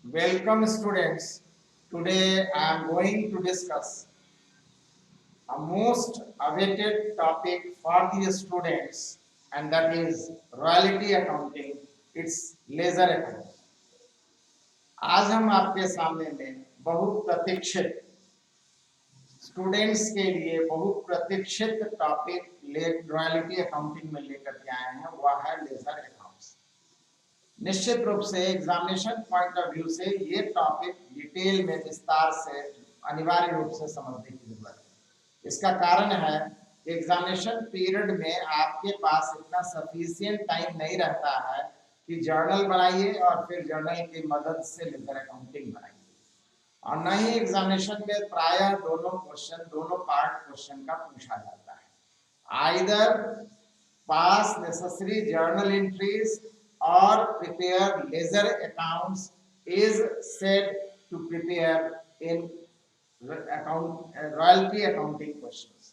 Welcome students. Today I am going to discuss a most awaited topic for the students, and that is royalty accounting. It's ledger account. आज हम आपके सामने में बहुप्रतीक्षित students के लिए बहुप्रतीक्षित टॉपिक रॉयल्टी अकाउंटिंग में लेकर के आए हैं, वह है लेजर अकाउंट्स। निश्चित रूप से एग्जामिनेशन पॉइंट ऑफ व्यू से ये टॉपिक डिटेल में विस्तार से अनिवार्य रूप से समझने की जरूरत है। इसका कारण है कि एग्जामिनेशन पीरियड में आपके पास इतना सफिशिएंट टाइम नहीं रहता है कि जर्नल बनाइए और फिर जर्नल की मदद से लेजर अकाउंटिंग बनाइए, और न ही एग्जामिनेशन में प्रायः दोनों पार्ट क्वेश्चन का पूछा जाता है। Either pass necessary journal entries or prepare ledger accounts is said to prepare in royalty accounting questions।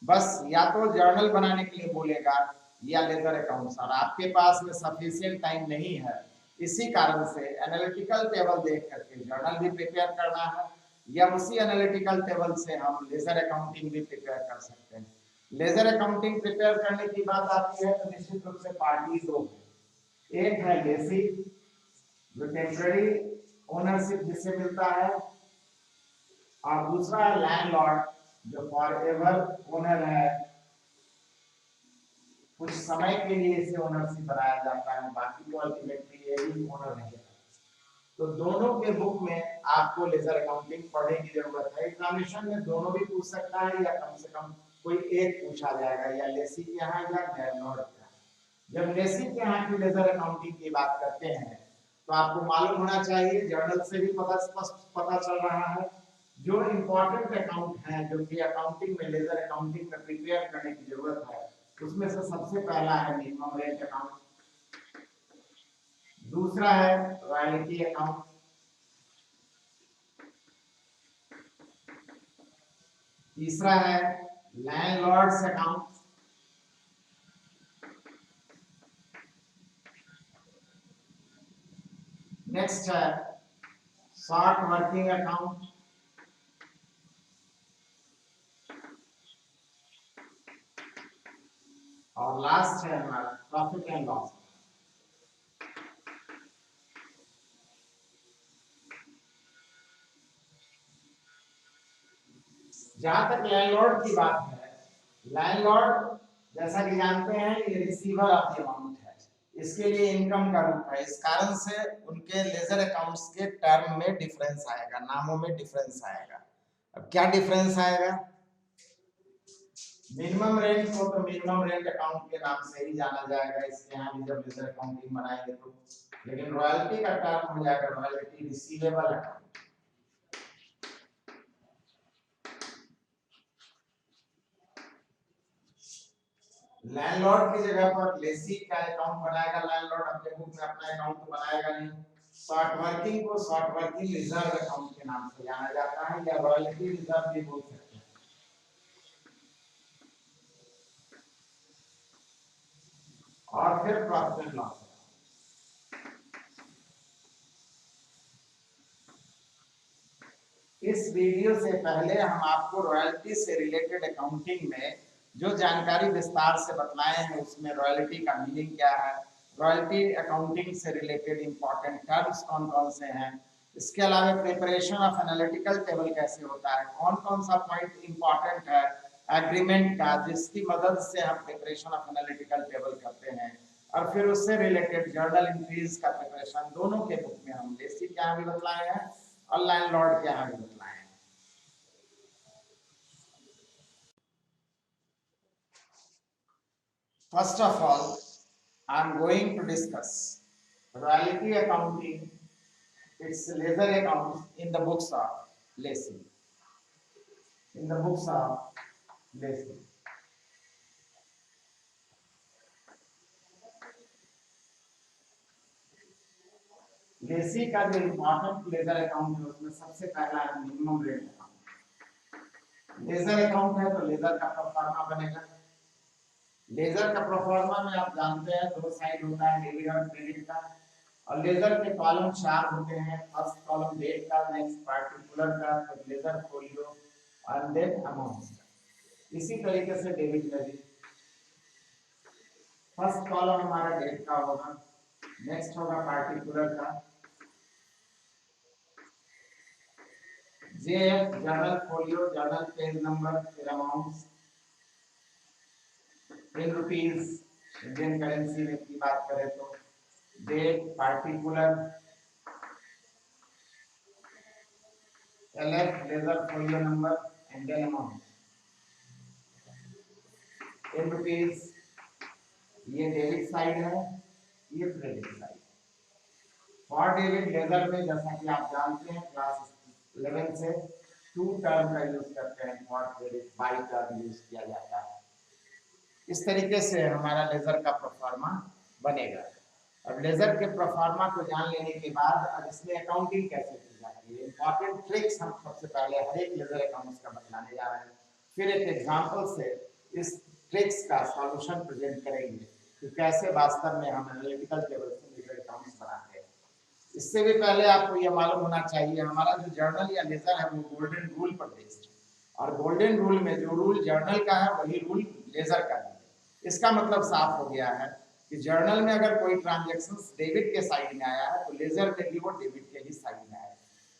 बस या तो जर्नल बनाने के लिए बोलेगा या लेजर अकाउंट्स, और आपके पास में सफिशिएंट टाइम नहीं है। इसी कारण से एनालिटिकल टेबल देख करके जर्नल भी प्रिपेयर करना है, या उसी एनालिटिकल टेबल से हम लेजर अकाउंटिंग भी प्रिपेयर कर सकते हैं। लेजर अकाउंटिंग प्रिपेयर करने की बात आती है तो निश्चित रूप से पार्टी दो है। एक है लेसी, जो टेम्पररी ओनरशिप जिससे मिलता है, और दूसरा है लैंडलॉर्ड, जो फॉरएवर ओनर है। कुछ समय के लिए इसे ओनरशिप बनाया जाता है, बाकी तो अल्टीमेटली ये ही ओनर रहेगा। तो दोनों के बुक में आपको लेजर अकाउंटिंग पढ़ने की जरूरत है। एग्जामिनेशन में दोनों भी पूछ सकता है, या कम से कम कोई एक पूछा जाएगा, या लेसी के यहाँ या लैंडलॉर्ड के यहाँ। जब लेसी के यहाँ की लेजर अकाउंटिंग की बात करते हैं तो आपको मालूम होना चाहिए, जर्नल से भी पता चल रहा है, जो इम्पोर्टेंट अकाउंट है जो कि अकाउंटिंग में लेजर अकाउंटिंग में प्रिपेयर करने की जरूरत है, उसमें से सबसे पहला है मिनिमम रेंट अकाउंट, दूसरा है रॉयल्टी अकाउंट, तीसरा है लैंडलॉर्ड्स अकाउंट, नेक्स्ट है शॉर्ट वर्किंग अकाउंट, और लास्ट है हमारा प्रॉफिट एंड लॉस। जहां तक लैंडलॉर्ड की बात है, लैंडलॉर्ड जैसा कि जानते हैं ये रिसीवर ऑफ द अमाउंट है, इसके लिए इनकम का रूप है। इस कारण से उनके लेजर अकाउंट्स के टर्म में डिफरेंस आएगा, नामों में डिफरेंस आएगा। अब क्या डिफरेंस आएगा? मिनिमम रेंट को तो मिनिमम रेंट अकाउंट के नाम से ही जाना जाएगा, इसके यहाँ भी जब लेजर अकाउंटिंग बनाएंगे तो। लेकिन रॉयल्टी का टर्म हो जाएगा रॉयल्टी रिसीवेबल अकाउंट। लैंडलॉर्ड की जगह पर लेसी का अकाउंट बनाएगा, लैंडलॉर्ड अपने बुक में अपना अकाउंट तो बनाएगा नहीं। शॉर्ट वर्किंग को शॉर्ट वर्किंग रिजर्व अकाउंट के नाम से जाना जाता है, या रॉयल्टी रिजर्व भी बोल सकते हैं। और फिर प्रॉफिट एंड लॉस। इस वीडियो से पहले हम आपको रॉयल्टी से रिलेटेड अकाउंटिंग में जो जानकारी विस्तार से बतलाए हैं, उसमें रॉयल्टी का मीनिंग क्या है, रॉयल्टी अकाउंटिंग से रिलेटेड इंपॉर्टेंट टर्म्स कौन कौन से हैं, इसके अलावा प्रिपरेशन ऑफ एनालिटिकल टेबल कैसे होता है, कौन कौन सा पॉइंट इंपॉर्टेंट है एग्रीमेंट का, जिसकी मदद से हम प्रिपरेशन ऑफ एनालिटिकल टेबल करते हैं, और फिर उससे रिलेटेड जर्नल एंट्रीज का प्रिपरेशन दोनों के बुक में हम लेसी के यहाँ भी बतलाए हैं और लैंडलॉर्ड के यहाँ भी बतलाए हैं। First of all, I am going to discuss royalty accounting, its ledger accounts in the books of Lacy. In the books of Lacy. Lesi का जो इम्पोर्टेंट लेजर अकाउंट है उसमें सबसे पहला है minimum rate account. Ledger account है तो laser का प्रोफार्मा बनेगा। लेजर का प्रोफार्मा में आप जानते हैं दो साइड होता है, डेबिट और क्रेडिट का, और लेजर के कॉलम 4 होते हैं। फर्स्ट कॉलम डेट का, नेक्स्ट पार्टिकुलर का, फिर लेजर फोलियो और देन अमाउंट। इसी तरीके से डेबिट में भी फर्स्ट कॉलम हमारा डेट का होगा, नेक्स्ट होगा पार्टिकुलर का, JF journal folio, journal page number, फिर amount in rupees Indian currency में की बात करें तो date, particular, LF ledger folio number and then amount in rupees. ये डेबिट साइड है, ये credit side. For debit ledger में जैसा कि आप जानते हैं क्लास 11 से 2 टर्म का यूज करते हैं, for credit by term use किया जाता है। इस तरीके से हमारा लेजर का प्रोफार्मा बनेगा। अब लेजर के प्रोफार्मा को जान लेने के बाद अब इसमें अकाउंटिंग कैसे की जाती है, इंपॉर्टेंट ट्रिक्स हम सबसे पहले हर एक लेजर अकाउंट्स का बताने जा रहे हैं। फिर एक एग्जांपल से इस ट्रिक्स का सॉल्यूशन प्रेजेंट करेंगे कि कैसे वास्तव में हम एनालिटिकल टेबल से लेजर अकाउंट्स बनाते हैं। इससे भी पहले आपको यह मालूम होना चाहिए हमारा जो जर्नल या लेजर है वो गोल्डन रूल पर बेस्ड है, और गोल्डन रूल में जो रूल जर्नल का है वही रूल लेजर का भी है। इसका मतलब साफ हो गया है कि जर्नल में अगर कोई ट्रांजैक्शन डेबिट के साइड में आया है तो लेजर में भी वो डेबिट के ही साइड में आया है।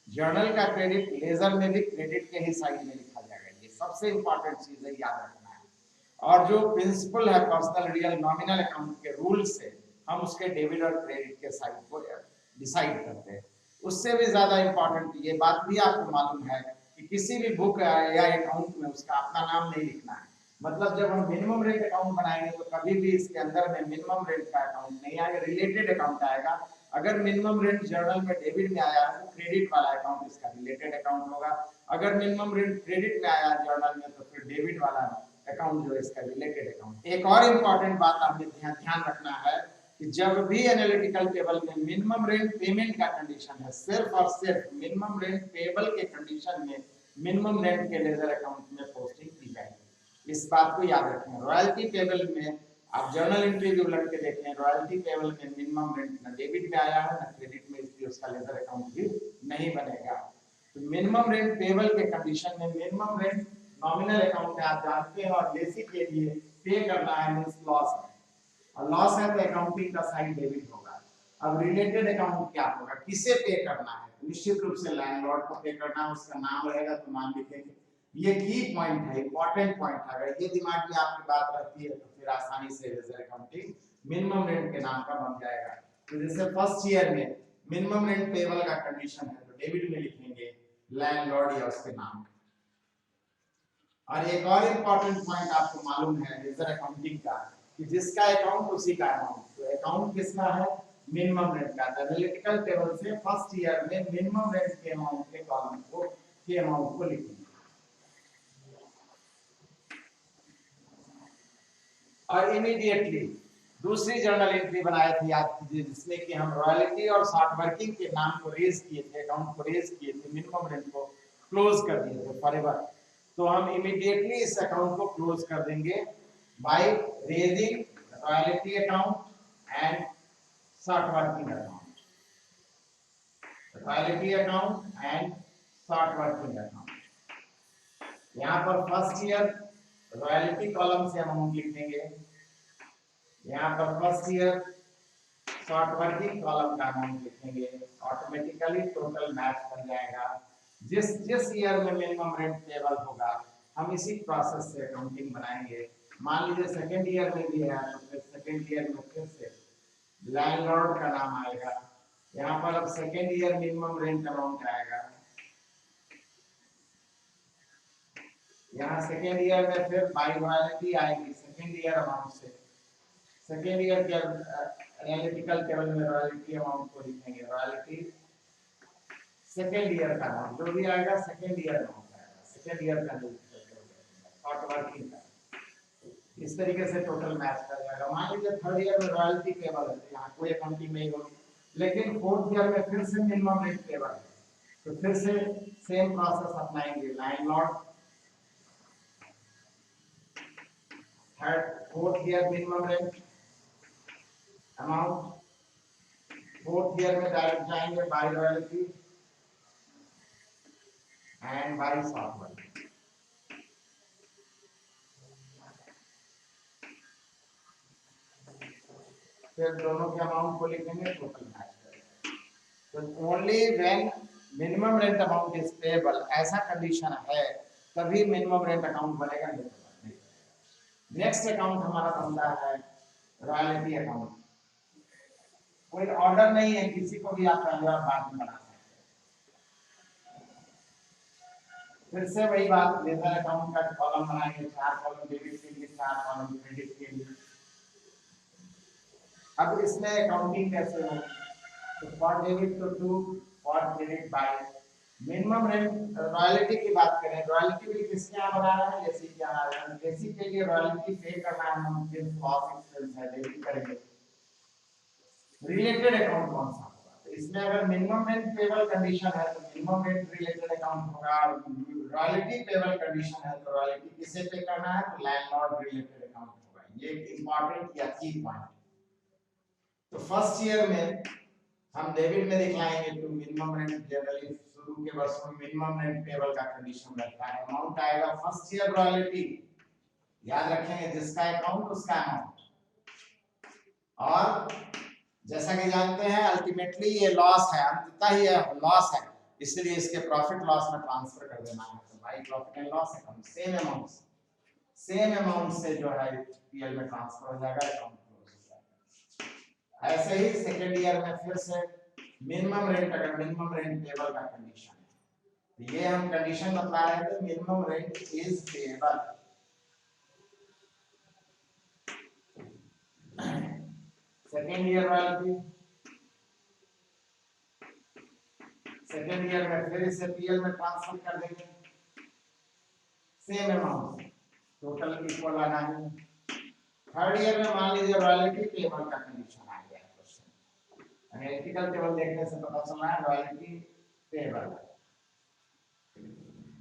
जर्नल का क्रेडिट लेजर में भी क्रेडिट के ही साइड में लिखा जाएगा। ये सबसे इंपॉर्टेंट चीज है, याद रखना है। और जो प्रिंसिपल है पर्सनल रियल नॉमिनल अकाउंट के रूल से हम उसके डेबिट और क्रेडिट के साइड को डिसाइड करते हैं। उससे भी ज्यादा इंपॉर्टेंट ये बात भी आपको मालूम है कि किसी भी बुक या अकाउंट में उसका अपना नाम नहीं लिखना है। मतलब जब हम मिनिमम रेंट अकाउंट बनाएंगे तो कभी भी इसके अंदर में मिनिमम रेंट का अकाउंट नहीं आएगा, रिलेटेड अकाउंट आएगा। अगर मिनिमम रेंट जर्नल में डेबिट में आया है तो क्रेडिट वाला अकाउंट इसका रिलेटेड अकाउंट होगा। अगर मिनिमम रेंट क्रेडिट में आया जर्नल में तो फिर डेबिट वाला अकाउंट जो है इसका रिलेटेड अकाउंट। एक और इम्पॉर्टेंट बात आपने ध्यान रखना है कि जब भी एनालिटिकल टेबल में मिनिमम रेंट पेमेंट का कंडीशन है, सिर्फ और सिर्फ मिनिमम रेंट पेबल के कंडीशन में मिनिमम रेंट के लेजर अकाउंट में पोस्टिंग की जाएगी। इस बात को याद रखें। रॉयल्टी टेबल में आप जर्नल एंट्री भी उलट के देखें, रॉयल्टी टेबल में मिनिमम रेंट ना डेबिट में आया है ना क्रेडिट में, इसलिए उसका लेजर अकाउंट भी नहीं बनेगा। तो मिनिमम रेंट पेबल के कंडीशन में मिनिमम रेंट नॉमिनल अकाउंट है, आप जानते हैं, और बेसिक के लिए पे करना है मींस लॉस है, और लॉस है तो अकाउंटिंग का साइड डेबिट होगा। अब रिलेटेड अकाउंट क्या होगा, किसे पे करना है, निश्चित रूप से लैंडलॉर्ड को पे करना है, उसका नाम रहेगा तो नाम लिखेंगे। ये की पॉइंट है, इंपॉर्टेंट पॉइंट है। अगर ये दिमाग में आपकी बात रहती है तो फिर आसानी से लेजर अकाउंटिंग मिनिमम रेंट के नाम का बन जाएगा। तो जैसे फर्स्ट ईयर में मिनिमम रेंट पेबल का कंडीशन है तो डेबिट में लिखेंगे लैंडलॉर्ड या उसके नाम। और एक और इंपॉर्टेंट पॉइंट आपको मालूम है लेजर अकाउंटिंग का कि जिसका अकाउंट उसी का अमाउंट। तो अकाउंट किसका है, मिनिमम रेंट का। एनालिटिकल टेबल से फर्स्ट ईयर में मिनिमम रेंट के अमाउंट के कॉलम को के अमाउंट को लिखेंगे। और इमीडिएटली दूसरी जर्नल एंट्री बनाई थी, याद कीजिए, जिसमें कि हम रॉयल्टी और शॉर्ट वर्किंग के नाम को रेज किए थे, अकाउंट को रेज किए थे, मिनिमम रेंट को क्लोज कर दिए थे फॉरएवर। तो हम इमीडिएटली इस अकाउंट को क्लोज कर देंगे by raising royalty account and short working account, royalty account and short working account. यहाँ पर फर्स्ट ईयर रॉयल्टी कॉलम से अमाउंट लिखेंगे, यहाँ पर first year short working column का अमाउंट लिखेंगे, ऑटोमेटिकली टोटल मैच बन जाएगा। जिस जिस ईयर में मिनिमम रेंट पेबल होगा हम इसी प्रोसेस से अकाउंटिंग बनाएंगे। मान लीजिए सेकेंड ईयर में भी है तो फिर सेकेंड ईयर में फिर से लैंडलॉर्ड का नाम आएगा। यहाँ पर अब second year minimum rent amount आएगा, यहाँ सेकेंड ईयर में फिर बाय रॉयल्टी आएगी सेकेंड ईयर अमाउंट से। सेकेंड ईयर के एनालिटिकल टेबल में रॉयल्टी अमाउंट को लिखेंगे, रॉयल्टी सेकेंड ईयर का अमाउंट जो भी आएगा सेकेंड ईयर में होगा, सेकेंड ईयर का शॉर्ट वर्किंग का। इस तरीके से टोटल मैच कर जाएगा। मान लीजिए थर्ड ईयर में रॉयल्टी पेबल है तो यहाँ कोई अकाउंटिंग नहीं होगी, लेकिन फोर्थ ईयर में फिर से मिनिमम रेंट पेबल है तो फिर से सेम प्रोसेस अपनाएंगे, landlord third fourth year minimum rent amount fourth year में डायरेक्ट जाएंगे by royalty and by software. फिर दोनों के अमाउंट को लिखेंगे, टोटल मैच करेंगे। तो only when minimum rent amount is payable, ऐसा कंडीशन है तभी मिनिमम रेंट अकाउंट बनेगा, नहीं तो नहीं। नेक्स्ट अकाउंट हमारा बनता है रॉयल्टी अकाउंट। कोई ऑर्डर नहीं है, किसी को भी आप पहले और बाद में बना सकते हैं। फिर से वही बात, लेजर अकाउंट का कॉलम बनाएंगे, 4 कॉलम डेबिट के लिए, 4 कॉलम क्रेडिट के लिए। अब इसमें अकाउंटिंग कैसे होगी? तो for debit to to, for credit by. Minimum rent royalty की बात करें, रॉयल्टी भी किसके यहाँ बना रहा है? लेसी के यहाँ। लेसी के लिए रॉयल्टी पे करना है, हम फिर कॉस्ट एक्सपेंस है डेबिट करेंगे। रिलेटेड अकाउंट कौन सा होगा? तो इसमें अगर मिनिमम रेंट पेबल कंडीशन है तो मिनिमम रेंट रिलेटेड अकाउंट होगा, और रॉयल्टी पेबल कंडीशन है तो रॉयल्टी किसे पे करना है? तो लैंडलॉर्ड रिलेटेड अकाउंट होगा। ये एक इंपॉर्टेंट या की पॉइंट। तो फर्स्ट ईयर में हम डेबिट में दिखलाएंगे टू मिनिमम रेंट। जनरली शुरू के वर्षों में मिनिमम रेंट पेबल का कंडीशन रहता है। अमाउंट आएगा फर्स्ट ईयर रॉयल्टी, याद रखेंगे जिसका अकाउंट उसका अमाउंट। और जैसा कि जानते हैं अल्टीमेटली ये लॉस है, अंततः ये लॉस है, इसलिए इसके प्रॉफिट लॉस में ट्रांसफर कर देना है। तो by profit and loss account same amount से जो है पीएल में ट्रांसफर हो जाएगा, अकाउंट क्लोज हो जाएगा। ऐसे ही सेकंड ईयर में फिर से मिनिमम रेंट, अगर मिनिमम रेंट पेबल का कंडीशन है तो ये हम कंडीशन बता रहे थे, minimum rent is payable. Second year royalty, second year में फिर इसे पीएल में ट्रांसफर कर देंगे, सेम अमाउंट, टोटल इक्वल आना है। थर्ड ईयर में मान लीजिए रॉयल्टी पेबल का कंडीशन आ गया क्वेश्चन, एनालिटिकल टेबल देखने से पता चल रहा है रॉयल्टी पेबल।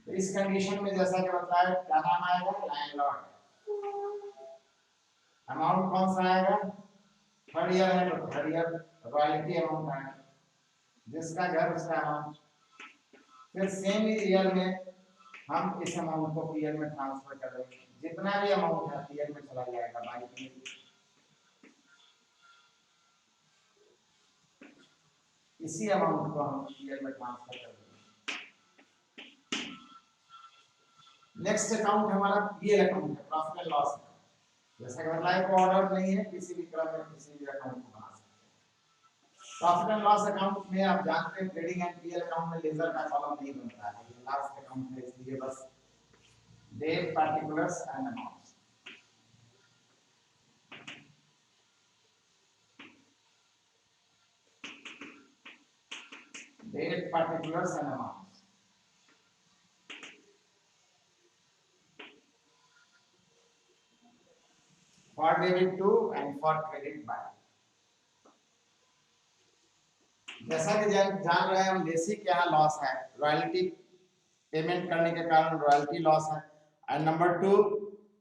तो इस कंडीशन में जैसा कि बताया क्या नाम आएगा? लैंडलॉर्ड। अमाउंट कौन सा आएगा? थर्ड ईयर है तो थर्ड ईयर रॉयल्टी अमाउंट आएगा, जिसका घर उसका अमाउंट। फिर सेम ईयर में हम इस अमाउंट को पीएल में ट्रांसफर कर देंगे, जितना भी अमाउंट है पीएल में चला जाएगा बाय पीएल। इसी अमाउंट को हम पीएल में ट्रांसफर कर देंगे। नेक्स्ट अकाउंट हमारा पीएल अकाउंट है, प्रॉफिट एंड लॉस। जैसा कि बताया को ऑर्डर नहीं है, किसी भी क्रम में किसी भी अकाउंट को बना सकते हैं। प्रॉफिट एंड लॉस अकाउंट में आप जानते हैं ट्रेडिंग एंड पीएल अकाउंट में लेजर का कॉलम नहीं बनता है, ये लास्ट अकाउंट है, इसलिए बस date particulars and amounts. Date particulars and amounts. For debit to and for credit by। जैसा कि जान रहे हैं हम, लेसी के यहाँ लॉस है, रॉयल्टी पेमेंट करने के कारण रॉयल्टी लॉस है। एंड नंबर 2,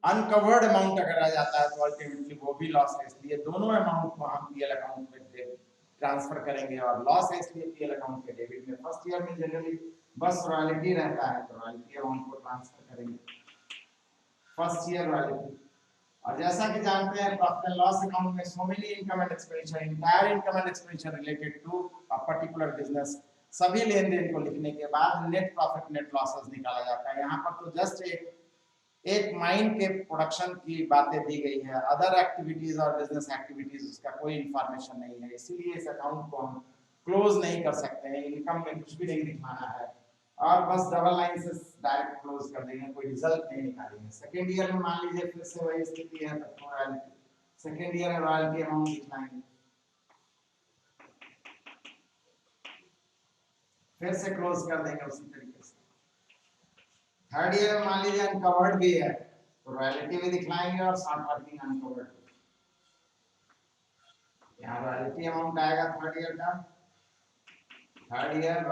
अनकवर्ड अमाउंट अगर आ जाता है तो अल्टीमेटली वो भी लॉस है, इसलिए दोनों अमाउंट को हम पीएल अकाउंट में ट्रांसफर करेंगे। और लॉस है इसलिए पीएल अकाउंट के डेबिट में। फर्स्ट ईयर में जनरली बस रॉयल्टी रहता है तो रॉयल्टी अमाउंट को ट्रांसफर करेंगे, फर्स्ट ईयर रॉयल्टी। और जैसा कि जानते हैं प्रॉफिट एंड लॉस अकाउंट में so many income and expenditure, entire income and expenditure related to a particular business, सभी लेन देन को लिखने के बाद नेट प्रॉफिट नेट लॉसेस निकाला जाता है। यहाँ पर तो जस्ट एक माइन के प्रोडक्शन की बातें दी गई है, अदर एक्टिविटीज और बिजनेस एक्टिविटीज उसका कोई इंफॉर्मेशन नहीं है, इसीलिए इस अकाउंट को हम क्लोज नहीं कर सकते हैं। इनकम में कुछ भी नहीं दिखाना है और बस डबल लाइन से डायरेक्ट क्लोज कर देंगे, कोई रिजल्ट नहीं निकालेंगे। सेकेंड ईयर में मान लीजिए फिर से वही स्थिति है, तो रॉयल्टी सेकेंड ईयर में रॉयल्टी अमाउंट दिखाएंगे, फिर से क्लोज कर देंगे उसी तरीके से। थर्ड ईयर में मान लीजिए अनकवर्ड भी है तो रॉयल्टी भी दिखलाएंगे और साथ वर्किंग अनकवर्ड। यहाँ रॉयल्टी अमाउंट आएगा थर्ड ईयर का, थर्ड ईयर